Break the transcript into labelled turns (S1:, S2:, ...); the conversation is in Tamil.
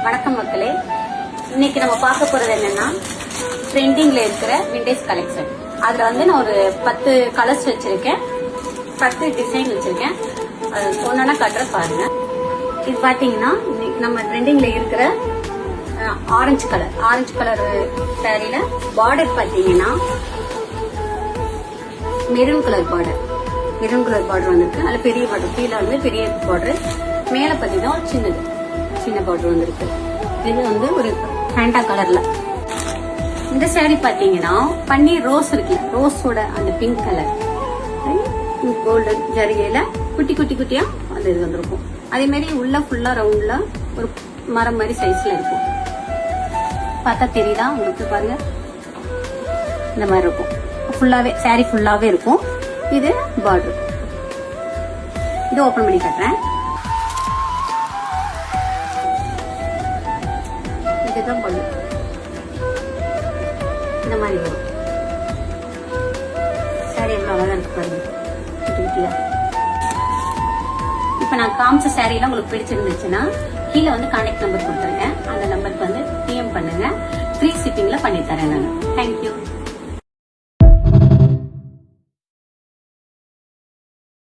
S1: வணக்கம் மக்களே, இன்னைக்கு நம்ம பார்க்க போறது என்னன்னா ட்ரெண்டிங்ல இருக்கிற விண்டேஜ் கலெக்ஷன். அதுல வந்து நான் ஒரு 10 கலர்ஸ் வச்சிருக்கேன், 10 டிசைன் வச்சிருக்கேன். அது ஒன்னொன்னா கட்டுற பாருங்க. இது பாத்தீங்கன்னா நம்ம ட்ரெண்டிங்ல இருக்கிற ஆரஞ்சு கலர் சாரியில பார்டர் பாத்தீங்கன்னா மெரூன் கலர் பார்டர் வந்திருக்கு. அதுல பெரிய பார்டர், கீழே வந்து பெரிய பார்டர், மேல பாத்தீங்கன்னா சின்ன பார்டர் வந்திருக்கு. இது வந்து ஒரு ஃபேண்டா கலர்ல. இந்த சாரி பாத்தீங்கன்னா பன்னீர் ரோஸ் இருக்குல்ல, ரோஸோட அந்த பிங்க் கலர் கோல்டன் ஜரிகையில குட்டி குட்டியா அந்த இது வந்திருக்கும். அதே மாதிரி உள்ள ஃபுல்லா ரவுண்ட்ல ஒரு மரம் மாதிரி சைஸ்ல இருக்கும். பார்த்தா தெரியுதா உங்களுக்கு? பாருங்க, இந்த மாதிரி இருக்கும். ஃபுல்லாவே சாரி ஃபுல்லாவே இருக்கும். இது பார்டர். இது ஓபன் பண்ணி காட்டுறேன். இதுதான் பண்ணு, இந்த மாதிரி வரும். சாரி எவ்வளவு அழகா இருக்கு பாருங்க. இப்ப நான் காமிச்ச சாரி எல்லாம் உங்களுக்கு பிடிச்சிருந்துச்சுன்னா கீழே வந்து கான்டாக்ட் நம்பர் கொடுத்துருங்க. அந்த நம்பருக்கு வந்து DM பண்ணுங்க. ஃப்ரீ ஷிப்பிங்ல பண்ணி தரேன் நான். தேங்க்யூ.